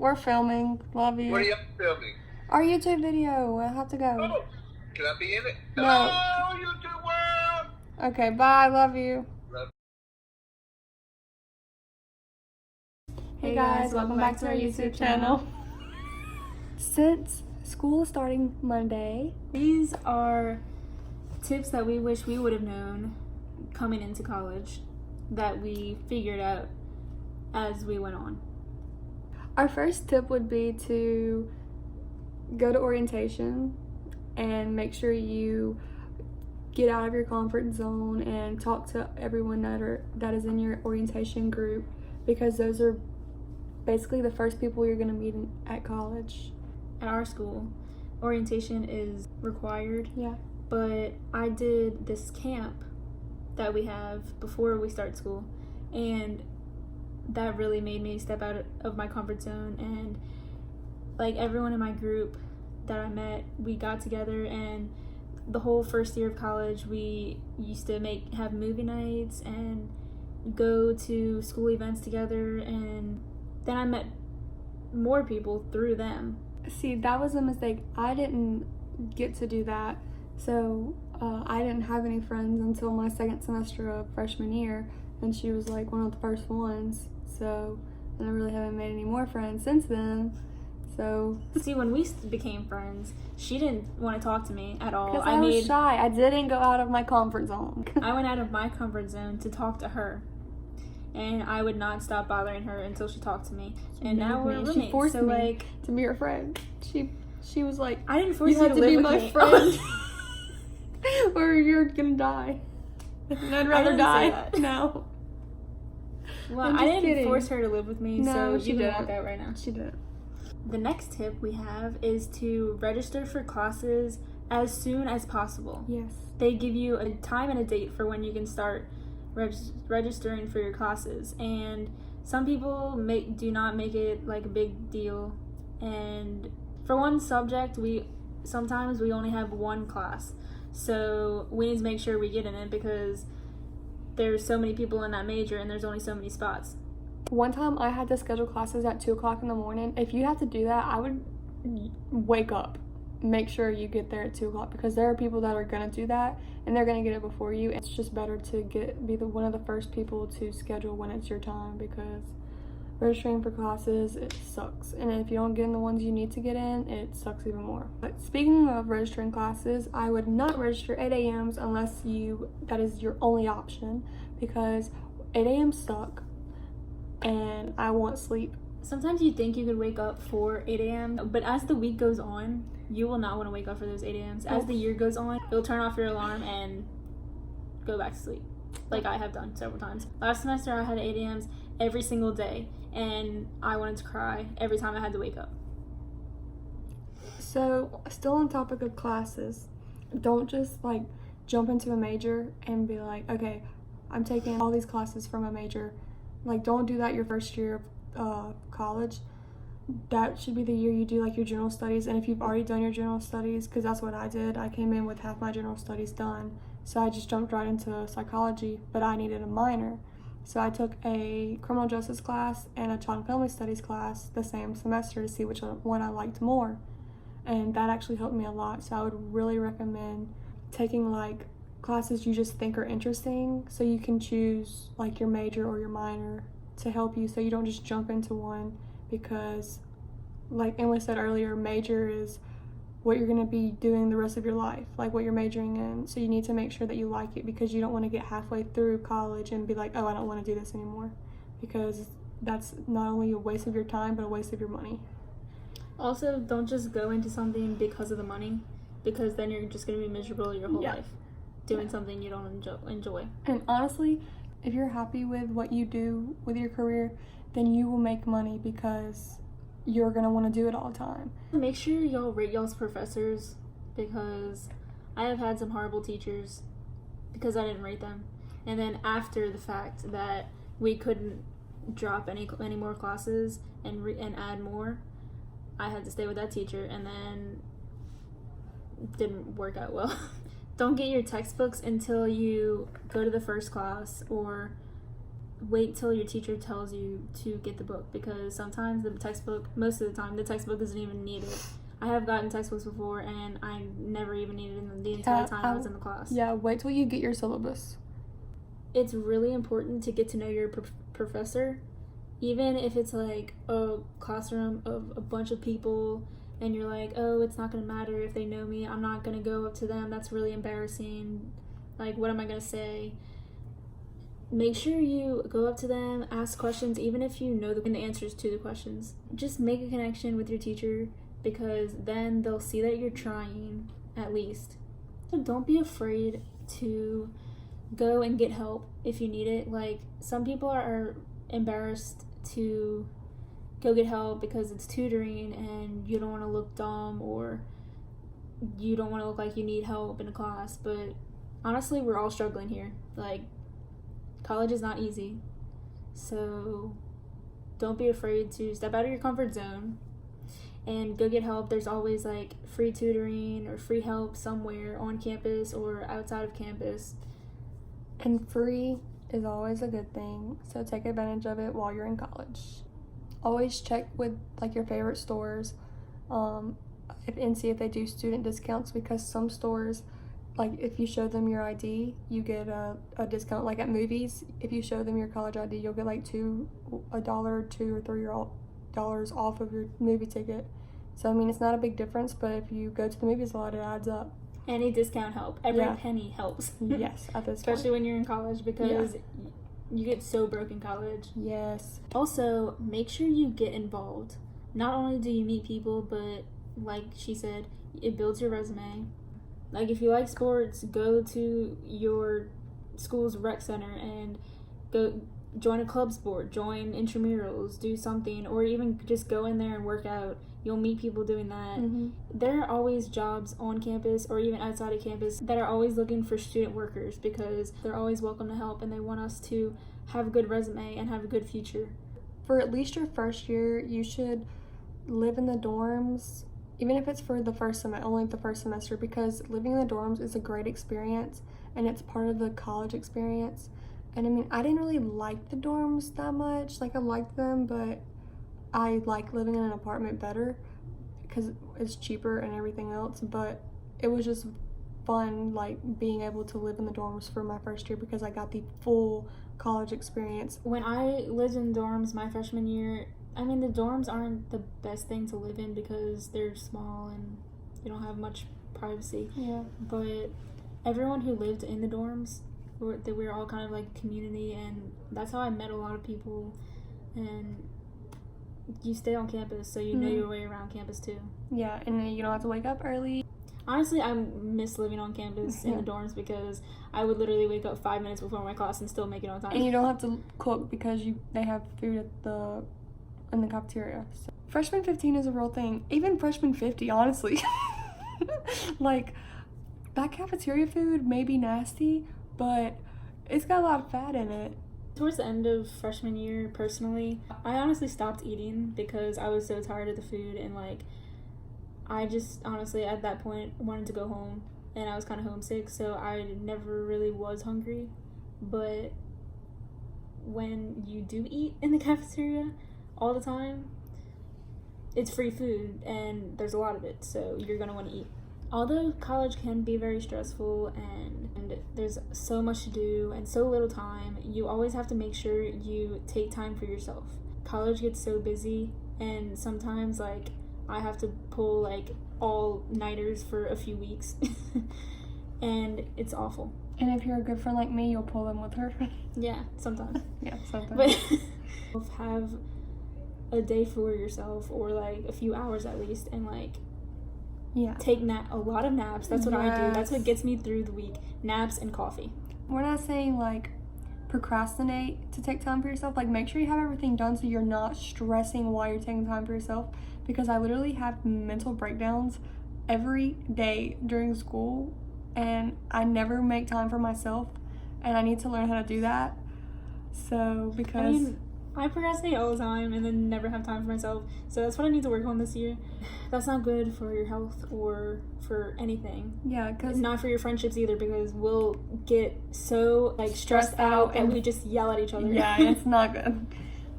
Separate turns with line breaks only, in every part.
We're filming. Love you.
What are you filming?
Our YouTube video. I have to go.
Oh, can I be in it?
No.
Hello, YouTube world!
Okay, bye. Love you.
Love
Hey guys, welcome back to our YouTube channel. Since school is starting Monday,
these are tips that we wish we would have known coming into college that we figured out as we went on.
our first tip would be to go to orientation and make sure you get out of your comfort zone and talk to everyone that is in your orientation group, because those are basically the first people you're going to meet at college.
At our school, orientation is required.
Yeah.
But I did this camp that we have before we start school, and that really made me step out of my comfort zone. And like everyone in my group that I met, we got together, and the whole first year of college we used to have movie nights and go to school events together, and then I met more people through them.
See, that was a mistake. I didn't get to do that. So I didn't have any friends until my second semester of freshman year, and she was like one of the first ones. So, and I really haven't made any more friends since then. So
See, when we became friends, she didn't want to talk to me at all.
because I was shy. I didn't go out of my comfort zone.
I went out of my comfort zone to talk to her, and I would not stop bothering her until she talked to me. And now we're roommates.
She forced
so
me
like
to be her friend. She was like,
I didn't force
you
you
have
to
to be
live
my
with me.
friend, or you're gonna die. And I'd rather
didn't say
die.
that.
No.
Well,
I'm
I
just
didn't
kidding.
force her to live with me,
No,
so
she
you can
didn't.
walk out right now.
She didn't.
The next tip we have is to register for classes as soon as possible.
Yes.
They give you a time and a date for when you can start registering for your classes, and some people do not make it like a big deal. And for one subject, sometimes we only have one class, so we need to make sure we get in it because there's so many people in that major and there's only so many spots.
One time I had to schedule classes at 2 o'clock in the morning. If you have to do that, I would wake up. Make sure you get there at 2 o'clock, because there are people that are going to do that and they're going to get it before you. It's just better to be one of the first people to schedule when it's your time, because registering for classes, it sucks. And if you don't get in the ones you need to get in, it sucks even more. But speaking of registering classes, I would not register 8 a.m.s unless that is your only option, because 8 a.m. suck and I want sleep.
Sometimes you think you could wake up for 8 a.m., but as the week goes on, you will not want to wake up for those 8 a.m.s. As the year goes on, you'll turn off your alarm and go back to sleep, like I have done several times. Last semester, I had 8 a.m.s every single day, and I wanted to cry every time I had to wake up.
So, still on topic of classes, don't just like jump into a major and be like, okay, I'm taking all these classes from a major. Like, don't do that your first year of college. That should be the year you do like your general studies. And if you've already done your general studies, because that's what I did, I came in with half my general studies done, so I just jumped right into psychology, but I needed a minor. So I took a criminal justice class and a child and family studies class the same semester to see which one I liked more, and that actually helped me a lot. So I would really recommend taking like classes you just think are interesting, so you can choose like your major or your minor to help you, so you don't just jump into one, because like Emily said earlier, major is what you're going to be doing the rest of your life, like what you're majoring in. So you need to make sure that you like it, because you don't want to get halfway through college and be like, oh, I don't want to do this anymore, because that's not only a waste of your time but a waste of your money.
Also, don't just go into something because of the money, because then you're just going to be miserable your whole life doing something you don't enjoy.
And honestly, if you're happy with what you do with your career, then you will make money, because you're going to want to do it all the time.
Make sure y'all rate y'all's professors, because I have had some horrible teachers because I didn't rate them. And then after the fact that we couldn't drop any more classes and add more, I had to stay with that teacher, and then it didn't work out well. Don't get your textbooks until you go to the first class, or wait till your teacher tells you to get the book, because sometimes most of the time, the textbook isn't even needed. I have gotten textbooks before, and I never even needed them the entire time I was in the class.
Yeah, wait till you get your syllabus.
It's really important to get to know your professor, even if it's like a classroom of a bunch of people, and you're like, oh, it's not going to matter if they know me. I'm not going to go up to them. That's really embarrassing. Like, what am I going to say? Make sure you go up to them, ask questions, even if you know the answers to the questions. Just make a connection with your teacher, because then they'll see that you're trying, at least. So don't be afraid to go and get help if you need it. Like, some people are embarrassed to go get help because it's tutoring and you don't want to look dumb, or you don't want to look like you need help in a class. But honestly, we're all struggling here. Like, college is not easy. So don't be afraid to step out of your comfort zone and go get help. There's always like free tutoring or free help somewhere on campus or outside of campus.
And free is always a good thing, so take advantage of it while you're in college. Always check with like your favorite stores and see if they do student discounts, because some stores, like if you show them your ID, you get a discount. Like at movies, if you show them your college ID, you'll get like $2 or $3 off of your movie ticket. So I mean, it's not a big difference, but if you go to the movies a lot, it adds up.
Any discount help. Every penny helps.
Yes, at this
especially
point.
when you're in college, because you get so broke in college.
Yes.
Also, make sure you get involved. Not only do you meet people, but like she said, it builds your resume. Like, if you like sports, go to your school's rec center and go join a club sport, join intramurals, do something, or even just go in there and work out. You'll meet people doing that.
Mm-hmm.
There are always jobs on campus or even outside of campus that are always looking for student workers, because they're always welcome to help and they want us to have a good resume and have a good future.
For at least your first year, you should live in the dorms, even if it's for the only the first semester, because living in the dorms is a great experience and it's part of the college experience. And I mean, I didn't really like the dorms that much. Like, I liked them, but I like living in an apartment better because it's cheaper and everything else. But it was just fun, like, being able to live in the dorms for my first year, because I got the full college experience.
When I lived in dorms my freshman year, I mean, the dorms aren't the best thing to live in because they're small and you don't have much privacy.
Yeah.
But everyone who lived in the dorms, we were all kind of like a community, and that's how I met a lot of people. And you stay on campus, so you know your way around campus too.
Yeah, and then you don't have to wake up early.
Honestly, I miss living on campus in the dorms, because I would literally wake up 5 minutes before my class and still make it on time.
And you don't have to cook because they have food in the cafeteria. So. Freshman 15 is a real thing. Even freshman 50, honestly. Like, that cafeteria food may be nasty, but it's got a lot of fat in it.
Towards the end of freshman year, personally, I honestly stopped eating because I was so tired of the food, and like, I just honestly at that point wanted to go home, and I was kind of homesick, so I never really was hungry. But when you do eat in the cafeteria all the time, it's free food and there's a lot of it, so you're gonna want to eat. Although college can be very stressful and there's so much to do and so little time, you always have to make sure you take time for yourself. College gets so busy, and sometimes like I have to pull like all-nighters for a few weeks and it's awful.
And if you're a good friend like me, you'll pull them with her.
Yeah, sometimes.
Yeah, sometimes.
But have a day for yourself, or like a few hours at least, and like take a lot of naps. That's what I do. That's what gets me through the week. Naps and coffee.
We're not saying like procrastinate to take time for yourself. Like, make sure you have everything done so you're not stressing while you're taking time for yourself, because I literally have mental breakdowns every day during school and I never make time for myself, and I need to learn how to do that. So because
I procrastinate all the time and then never have time for myself. So that's what I need to work on this year. That's not good for your health or for anything.
Yeah, because
Not for your friendships either, because we'll get so like stressed out and we just yell at each other.
yeah, it's not good.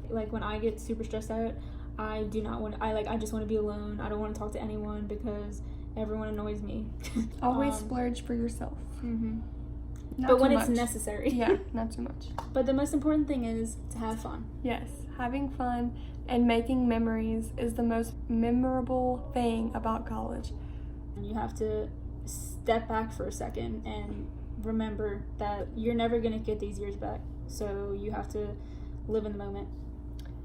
Like when I get super stressed out, I do not want. I just want to be alone. I don't want to talk to anyone because everyone annoys me.
Always splurge for yourself.
Mm-hmm.
Not
But when
too
it's
much.
necessary.
Yeah, not too much.
But the most important thing is to have fun.
Yes, having fun and making memories is the most memorable thing about college.
And you have to step back for a second and remember that you're never going to get these years back. So you have to live in the moment.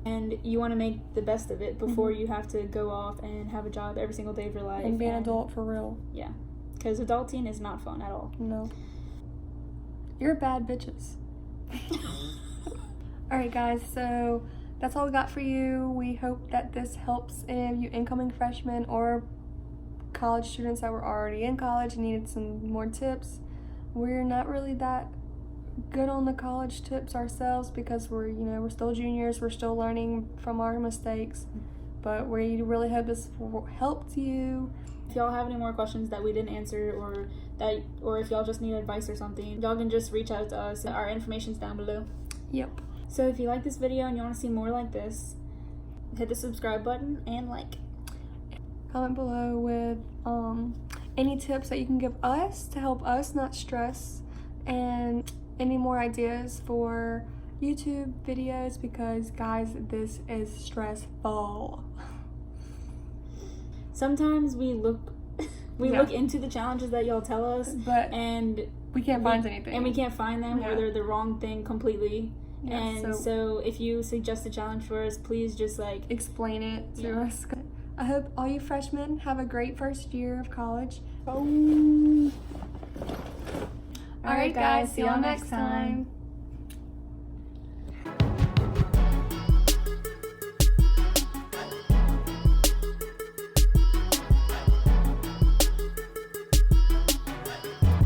And you want to make the best of it before you have to go off and have a job every single day of your life.
And be an adult for real.
Yeah. Because adulting is not fun at all.
No. You're bad bitches. Alright guys, so that's all we got for you. We hope that this helps any of you incoming freshmen or college students that were already in college and needed some more tips. We're not really that good on the college tips ourselves because we're still juniors, we're still learning from our mistakes, but we really hope this helped you.
If y'all have any more questions that we didn't answer, or if y'all just need advice or something, y'all can just reach out to us. Our information's down below.
Yep.
So if you like this video and you want to see more like this, hit the subscribe button and like.
Comment below with any tips that you can give us to help us not stress, and any more ideas for YouTube videos, because guys, this is stressful.
Sometimes we look into the challenges that y'all tell us,
but
and
we can't find anything.
And we can't find them, or they're the wrong thing completely.
Yeah,
and so if you suggest a challenge for us, please just like
explain it to us. I hope all you freshmen have a great first year of college. Alright guys, see y'all next time.